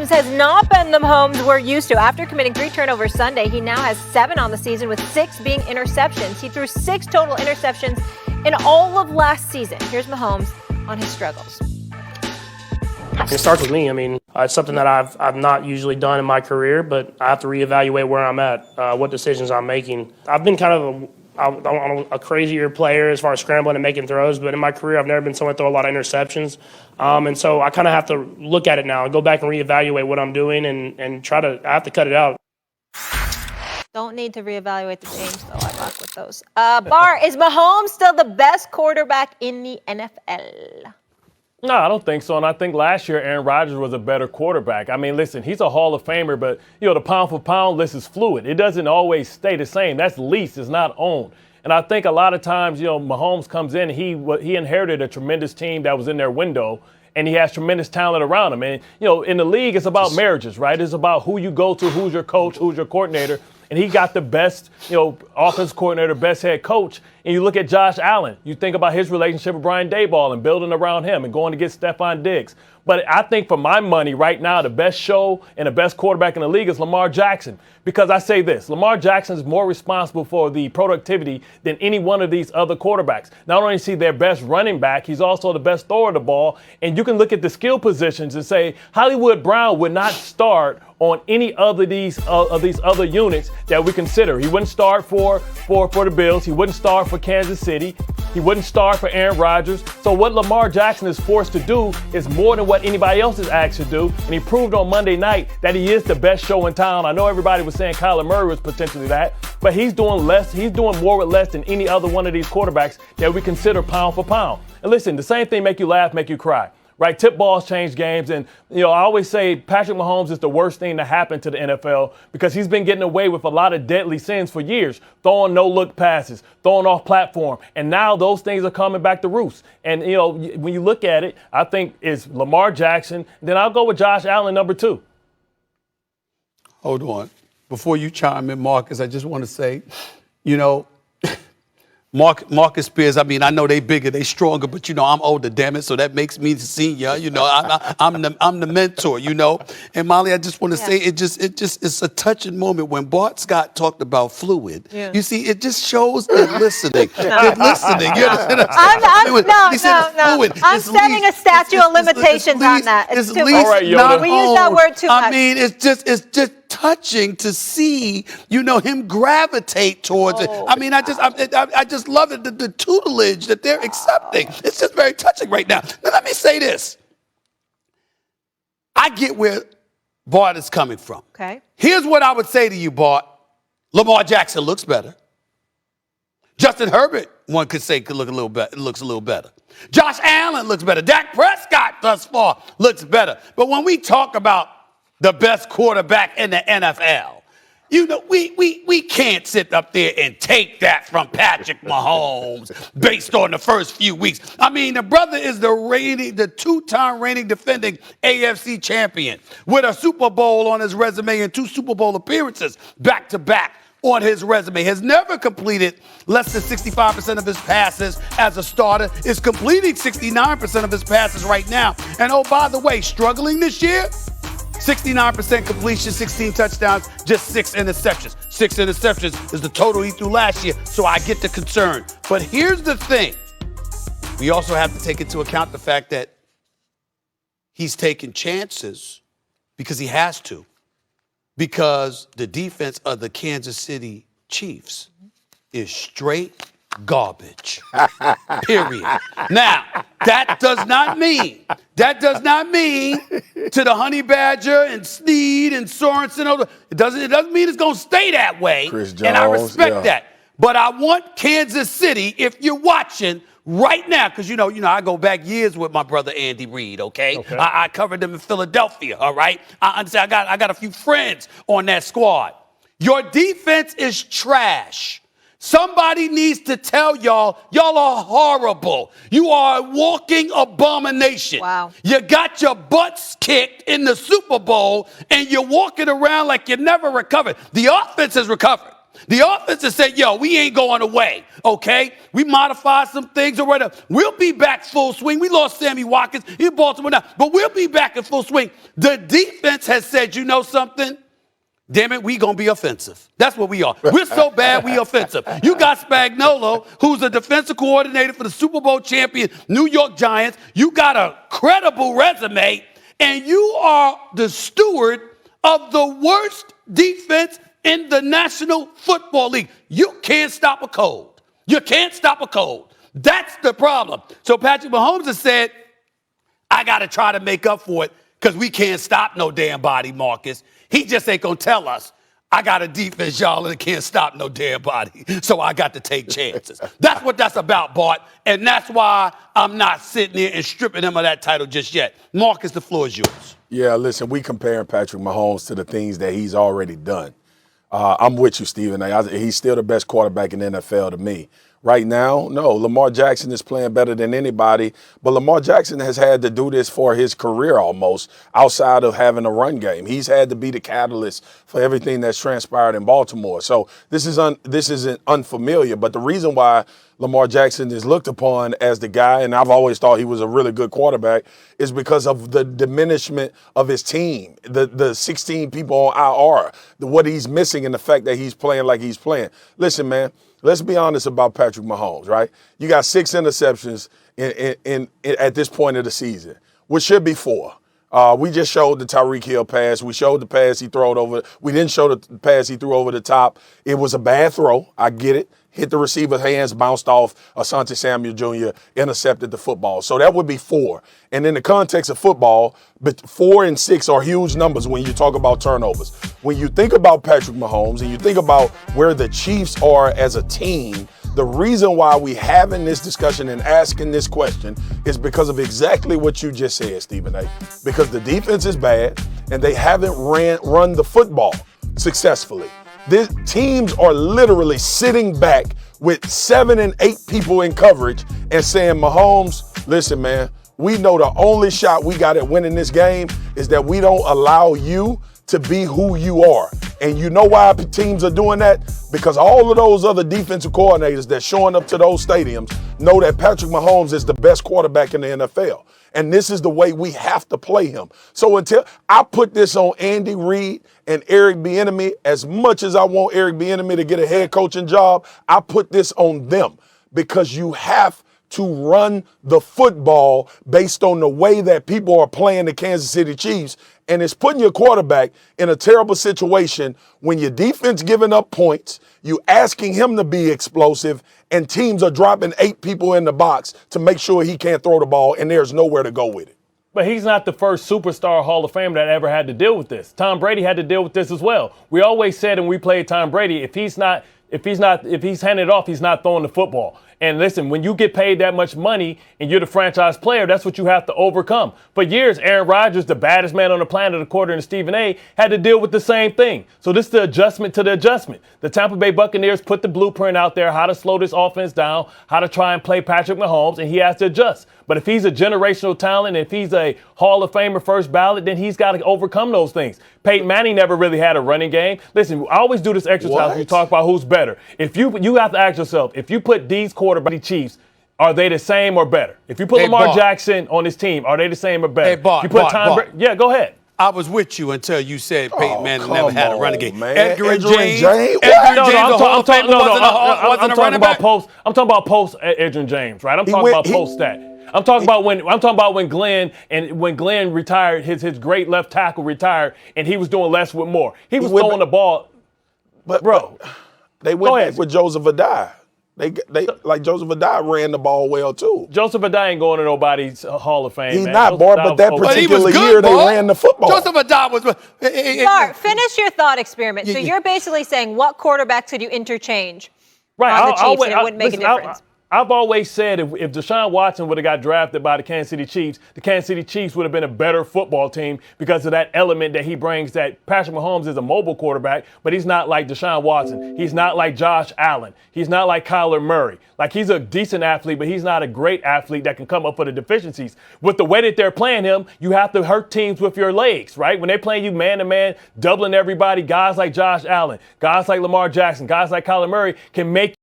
Mahomes has not been the Mahomes we're used to. After committing 3 turnovers Sunday, he now has 7 on the season, with 6 being interceptions. He threw 6 total interceptions in all of last season. Here's Mahomes on his struggles. It starts with me. I mean, it's something that I've not usually done in my career, but I have to reevaluate where I'm at, what decisions I'm making. I've been kind of a crazier player as far as scrambling and making throws, but in my career I've never been someone to throw a lot of interceptions. And so I kind of have to look at it now and go back and reevaluate what I'm doing and I have to cut it out. Don't need to reevaluate the change, though. I rock with those. Bar, is Mahomes still the best quarterback in the NFL? No, I don't think so. And I think last year Aaron Rodgers was a better quarterback. I mean, listen, he's a Hall of Famer, but, the pound for pound list is fluid. It doesn't always stay the same. That's leased. It's not owned. And I think a lot of times, Mahomes comes in, he inherited a tremendous team that was in their window, and he has tremendous talent around him. And, in the league, it's about marriages, right? It's about who you go to, who's your coach, who's your coordinator. And he got the best, offense coordinator, best head coach. And you look at Josh Allen. You think about his relationship with Brian Daboll and building around him and going to get Stephon Diggs. But I think for my money right now, the best show and the best quarterback in the league is Lamar Jackson. Because I say this, Lamar Jackson is more responsible for the productivity than any one of these other quarterbacks. Not only is he their best running back, he's also the best thrower of the ball. And you can look at the skill positions and say Hollywood Brown would not start on any other of these other units that we consider. He wouldn't start for the Bills. He wouldn't start for Kansas City. He wouldn't start for Aaron Rodgers. So what Lamar Jackson is forced to do is more than what anybody else is asked to do. And he proved on Monday night that he is the best show in town. I know everybody was saying Kyler Murray was potentially that, but he's doing less. He's doing more with less than any other one of these quarterbacks that we consider pound for pound. And listen, the same thing make you laugh, make you cry. Right, tip balls change games, and I always say Patrick Mahomes is the worst thing to happen to the NFL because he's been getting away with a lot of deadly sins for years, throwing no-look passes, throwing off platform, and now those things are coming back to roost. And when you look at it, I think it's Lamar Jackson. Then I'll go with Josh Allen, number 2. Hold on, before you chime in, Marcus, I just want to say, Marcus Spears, I mean, I know they bigger, they stronger, but, I'm older, damn it, so that makes me the senior, I'm the mentor, And Molly, I just want to say it's a touching moment when Bart Scott talked about fluid. Yeah. You see, it just shows they're listening. They're listening. You understand? I'm setting a statute of limitations on that. It's too much. We use that word too much. I mean, it's just touching to see, him gravitate towards it. I mean, I just love it, the tutelage that they're accepting. It's just very touching right now. Now, let me say this. I get where Bart is coming from. Okay. Here's what I would say to you, Bart. Lamar Jackson looks better. Justin Herbert, one could say, could look a little better. Looks a little better. Josh Allen looks better. Dak Prescott thus far looks better. But when we talk about the best quarterback in the NFL, we can't sit up there and take that from Patrick Mahomes based on the first few weeks. I mean, the brother is the 2-time reigning defending AFC champion with a Super Bowl on his resume and 2 Super Bowl appearances back to back on his resume. Has never completed less than 65% of his passes as a starter. Is completing 69% of his passes right now. And oh, by the way, struggling this year, 69% completion, 16 touchdowns, just 6 interceptions. 6 interceptions is the total he threw last year, so I get the concern. But here's the thing. We also have to take into account the fact that he's taking chances because he has to, because the defense of the Kansas City Chiefs is straight garbage. Period. Now, that does not mean to the Honey Badger and Snead and Sorensen. It doesn't mean it's going to stay that way. Chris Jones, and I respect that. But I want Kansas City, if you're watching right now, because I go back years with my brother Andy Reid, okay? I covered them in Philadelphia, all right? I understand. I got a few friends on that squad. Your defense is trash. Somebody needs to tell y'all are horrible. You are a walking abomination. Wow. You got your butts kicked in the Super Bowl, and you're walking around like you never recovered. The offense has recovered. The offense has said, yo, we ain't going away, okay? We modified some things or whatever. We'll be back full swing. We lost Sammy Watkins in Baltimore now, but we'll be back in full swing. The defense has said, you know something? Damn it, we going to be offensive. That's what we are. We're so bad, we offensive. You got Spagnuolo, who's a defensive coordinator for the Super Bowl champion New York Giants. You got a credible resume, and you are the steward of the worst defense in the National Football League. You can't stop a cold. You can't stop a cold. That's the problem. So Patrick Mahomes has said, I got to try to make up for it because we can't stop no damn body, Marcus. He just ain't going to tell us, I got a defense, y'all, and it can't stop no damn body. So I got to take chances. That's what that's about, Bart. And that's why I'm not sitting here and stripping him of that title just yet. Marcus, the floor is yours. Yeah, listen, we comparing Patrick Mahomes to the things that he's already done. I'm with you, Stephen. He's still the best quarterback in the NFL to me. Right now, no, Lamar Jackson is playing better than anybody, but Lamar Jackson has had to do this for his career almost outside of having a run game. He's had to be the catalyst for everything that's transpired in Baltimore. So this isn't unfamiliar, but the reason why Lamar Jackson is looked upon as the guy, and I've always thought he was a really good quarterback, is because of the diminishment of his team, the 16 people on IR, what he's missing and the fact that he's playing like he's playing. Listen, man, let's be honest about Patrick Mahomes, right? You got 6 interceptions in at this point of the season, which should be 4. We just showed the Tyreek Hill pass. We showed the pass he threw over. We didn't show the pass he threw over the top. It was a bad throw. I get it. Hit the receiver's hands, bounced off. Asante Samuel Jr. intercepted the football. So that would be 4. And in the context of football, but 4 and 6 are huge numbers when you talk about turnovers. When you think about Patrick Mahomes and you think about where the Chiefs are as a team, the reason why we having this discussion and asking this question is because of exactly what you just said, Stephen A. Because the defense is bad and they haven't run the football successfully. These teams are literally sitting back with 7 and 8 people in coverage and saying, Mahomes, listen, man, we know the only shot we got at winning this game is that we don't allow you to be who you are. And you know why teams are doing that? Because all of those other defensive coordinators that's showing up to those stadiums know that Patrick Mahomes is the best quarterback in the NFL. And this is the way we have to play him. So until I put this on Andy Reid and Eric Bieniemy, as much as I want Eric Bieniemy to get a head coaching job, I put this on them because you have to run the football based on the way that people are playing the Kansas City Chiefs. And it's putting your quarterback in a terrible situation when your defense giving up points, you asking him to be explosive, and teams are dropping 8 people in the box to make sure he can't throw the ball, and there's nowhere to go with it. But he's not the first superstar Hall of Famer that ever had to deal with this. Tom Brady had to deal with this as well. We always said when we played Tom Brady, if he's handing it off, he's not throwing the football. And listen, when you get paid that much money and you're the franchise player, that's what you have to overcome. For years, Aaron Rodgers, the baddest man on the planet, according to Stephen A., had to deal with the same thing. So this is the adjustment to the adjustment. The Tampa Bay Buccaneers put the blueprint out there, how to slow this offense down, how to try and play Patrick Mahomes, and he has to adjust. But if he's a generational talent, if he's a Hall of Famer first ballot, then he's got to overcome those things. Peyton Manning never really had a running game. Listen, I always do this exercise when you talk about who's better. If you have to ask yourself, if you put these quarterback Chiefs, are they the same or better? If you put Lamar Jackson on his team, are they the same or better? Hey, Bart, you put yeah, go ahead. I was with you until you said Peyton Manning never had a running game. Man. Edgar James. I'm talking about post Edgerrin James, right? I'm talking about post that. I'm talking about when Glenn retired, his great left tackle retired, and he was doing less with more. He was throwing the ball. But they went back with Joseph Adai. They like Joseph Adai ran the ball well too. Joseph Adai ain't going to nobody's Hall of Fame. He's man. not, Bart, but that particular year they ran the football. Joseph Adai was. Bart, finish your thought experiment. So you're basically saying what quarterbacks could you interchange on the Chiefs and it wouldn't make a difference? I've always said if Deshaun Watson would have got drafted by the Kansas City Chiefs would have been a better football team because of that element that he brings. That Patrick Mahomes is a mobile quarterback, but he's not like Deshaun Watson. He's not like Josh Allen. He's not like Kyler Murray. Like, he's a decent athlete, but he's not a great athlete that can come up for the deficiencies. With the way that they're playing him, you have to hurt teams with your legs, right? When they're playing you man-to-man, doubling everybody, guys like Josh Allen, guys like Lamar Jackson, guys like Kyler Murray can make